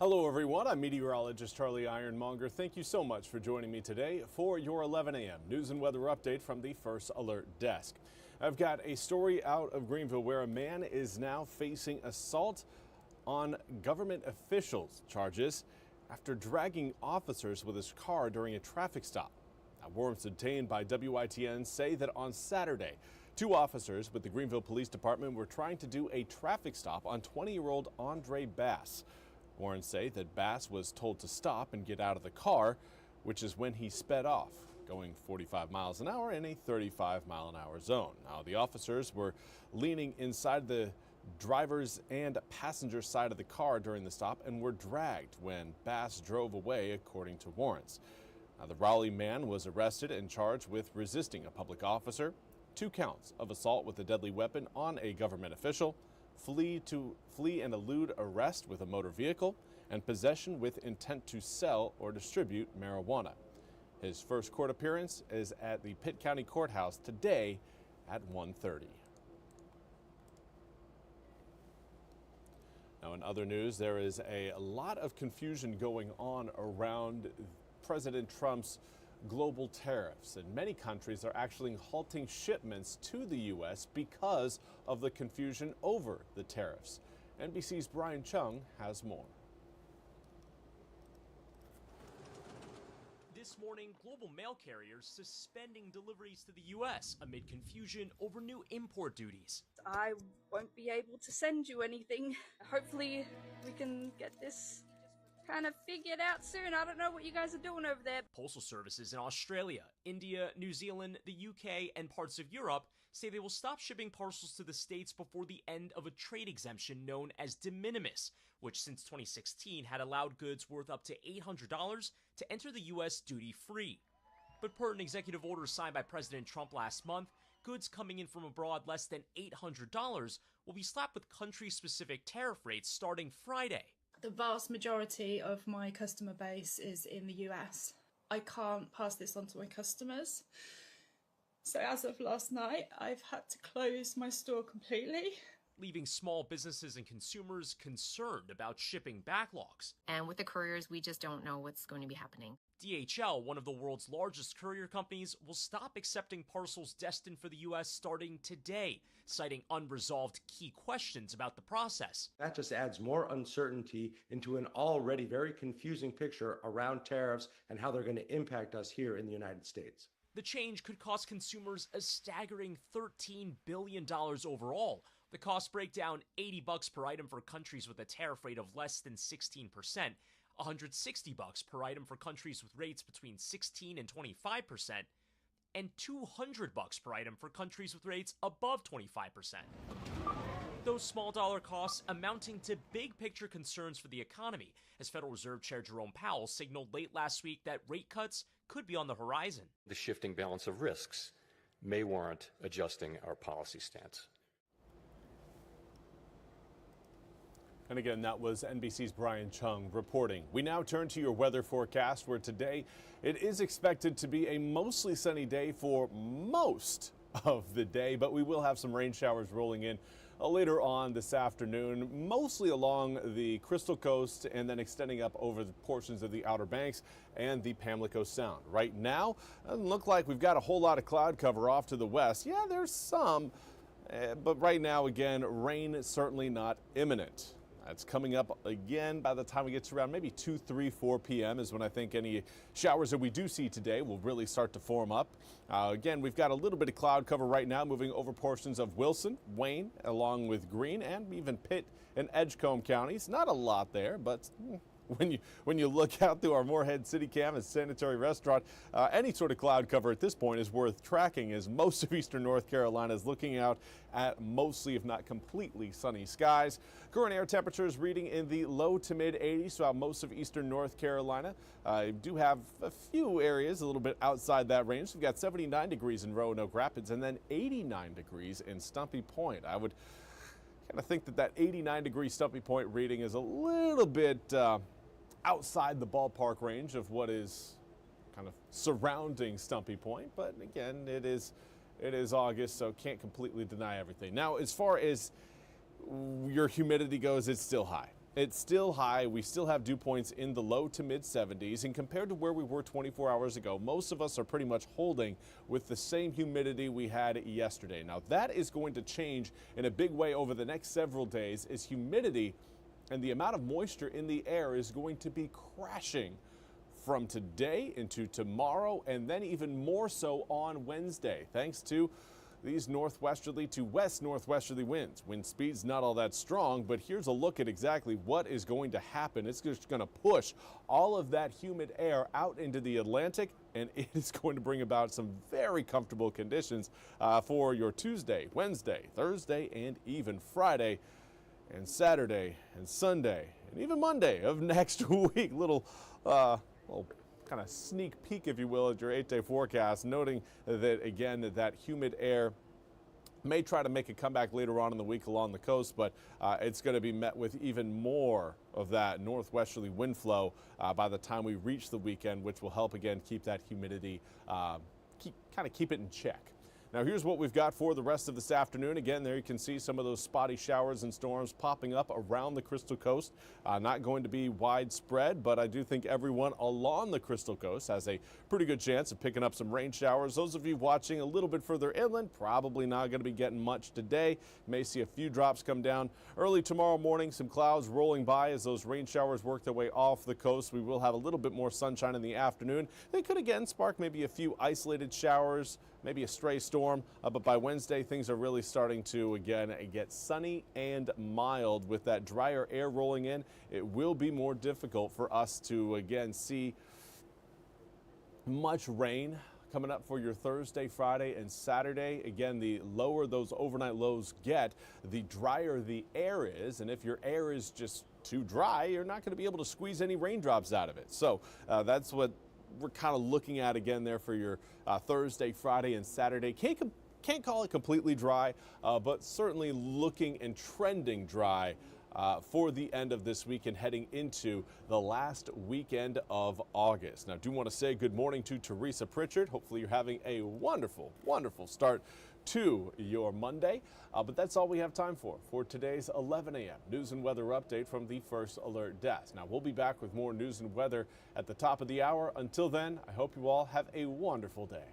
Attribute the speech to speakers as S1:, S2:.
S1: Hello everyone, I'm Meteorologist Charlie Ironmonger. Thank you so much for joining me today for your 11 a.m. news and weather update from the First Alert Desk. I've got a story out of Greenville where a man is now facing assault on government officials charges after dragging officers with his car during a traffic stop. Now, warrants obtained by WITN say that on Saturday, two officers with the Greenville Police Department were trying to do a traffic stop on 20-year-old Andre Bass. Warrants say that Bass was told to stop and get out of the car, which is when he sped off, going 45 miles an hour in a 35-mile-an-hour zone. Now, the officers were leaning inside the driver's and passenger side of the car during the stop and were dragged when Bass drove away, according to warrants. Now, the Raleigh man was arrested and charged with resisting a public officer, 2 counts of assault with a deadly weapon on a government official, flee and elude arrest with a motor vehicle, and possession with intent to sell or distribute marijuana. His first court appearance is at the Pitt County Courthouse today at 1:30. Now, in other news, there is a lot of confusion going on around President Trump's global tariffs, and many countries are actually halting shipments to the U.S. because of the confusion over the tariffs. NBC's Brian Chung has more.
S2: This morning, global mail carriers suspending deliveries to the U.S. amid confusion over new import duties.
S3: I won't be able to send you anything. Hopefully we can get this kind of figured out soon. I don't know what you guys are doing over there.
S2: Postal services in Australia, India, New Zealand, the UK, and parts of Europe say they will stop shipping parcels to the States before the end of a trade exemption known as de minimis, which since 2016 had allowed goods worth up to $800 to enter the U.S. duty-free. But per an executive order signed by President Trump last month, goods coming in from abroad less than $800 will be slapped with country-specific tariff rates starting Friday.
S4: The vast majority of my customer base is in the US. I can't pass this on to my customers. So as of last night, I've had to close my store completely,
S2: leaving small businesses and consumers concerned about shipping backlogs.
S5: And with the couriers, we just don't know what's going to be happening.
S2: DHL, one of the world's largest courier companies, will stop accepting parcels destined for the U.S. starting today, citing unresolved key questions about the process.
S6: That just adds more uncertainty into an already very confusing picture around tariffs and how they're going to impact us here in the United States.
S2: The change could cost consumers a staggering $13 billion overall. The cost breakdown, $80 per item for countries with a tariff rate of less than 16%, $160 per item for countries with rates between 16 and 25%, and $200 per item for countries with rates above 25%. Those small dollar costs amounting to big picture concerns for the economy, as Federal Reserve Chair Jerome Powell signaled late last week that rate cuts could be on the horizon.
S7: The shifting balance of risks may warrant adjusting our policy stance.
S1: And again, that was NBC's Brian Chung reporting. We now turn to your weather forecast, where today it is expected to be a mostly sunny day for most of the day, but we will have some rain showers rolling in later on this afternoon, mostly along the Crystal Coast and then extending up over the portions of the Outer Banks and the Pamlico Sound. Right now, it doesn't look like we've got a whole lot of cloud cover off to the west. Yeah, there's some, but right now, again, rain is certainly not imminent. That's coming up again by the time we get to around maybe 2, 3, 4 p.m. is when I think any showers that we do see today will really start to form up. Again, we've got a little bit of cloud cover right now moving over portions of Wilson, Wayne, along with Greene, and even Pitt and Edgecombe counties. Not a lot there, but when you look out through our Moorhead City Cam and Sanitary Restaurant, any sort of cloud cover at this point is worth tracking, as most of eastern North Carolina is looking out at mostly, if not completely, sunny skies. Current air temperatures reading in the low to mid 80s throughout most of eastern North Carolina. Do have a few areas a little bit outside that range. We've got 79 degrees in Roanoke Rapids and then 89 degrees in Stumpy Point. I would kind of think that 89 degree Stumpy Point reading is a little bit outside the ballpark range of what is kind of surrounding Stumpy Point, but again, it is August, so can't completely deny everything. Now, as far as your humidity goes, it's still high. It's still high. We still have dew points in the low to mid 70s. And compared to where we were 24 hours ago, most of us are pretty much holding with the same humidity we had yesterday. Now, that is going to change in a big way over the next several days as humidity and the amount of moisture in the air is going to be crashing from today into tomorrow and then even more so on Wednesday, thanks to these northwesterly to west northwesterly winds. Wind speed's not all that strong, but here's a look at exactly what is going to happen. It's just going to push all of that humid air out into the Atlantic, and it is going to bring about some very comfortable conditions for your Tuesday, Wednesday, Thursday, and even Friday, and Saturday, and Sunday, and even Monday of next week. Little kind of sneak peek, if you will, at your 8-day forecast, noting that, again, that humid air may try to make a comeback later on in the week along the coast, but it's going to be met with even more of that northwesterly wind flow by the time we reach the weekend, which will help, again, keep that humidity, keep it in check. Now, here's what we've got for the rest of this afternoon. Again, there you can see some of those spotty showers and storms popping up around the Crystal Coast. Not going to be widespread, but I do think everyone along the Crystal Coast has a pretty good chance of picking up some rain showers. Those of you watching a little bit further inland, probably not going to be getting much today. May see a few drops come down. Early tomorrow morning, some clouds rolling by as those rain showers work their way off the coast. We will have a little bit more sunshine in the afternoon. They could again spark maybe a few isolated showers, maybe a stray storm, but by Wednesday, things are really starting to, again, get sunny and mild. With that drier air rolling in, it will be more difficult for us to, again, see much rain coming up for your Thursday, Friday, and Saturday. Again, the lower those overnight lows get, the drier the air is, and if your air is just too dry, you're not going to be able to squeeze any raindrops out of it. So that's what we're kind of looking at again there for your Thursday, Friday, and Saturday. Can't call it completely dry, but certainly looking and trending dry for the end of this week and heading into the last weekend of August. Now, I do want to say good morning to Teresa Pritchard. Hopefully you're having a wonderful, wonderful start to your Monday. But that's all we have time for today's 11 a.m. news and weather update from the First Alert Desk. Now, we'll be back with more news and weather at the top of the hour. Until then, I hope you all have a wonderful day.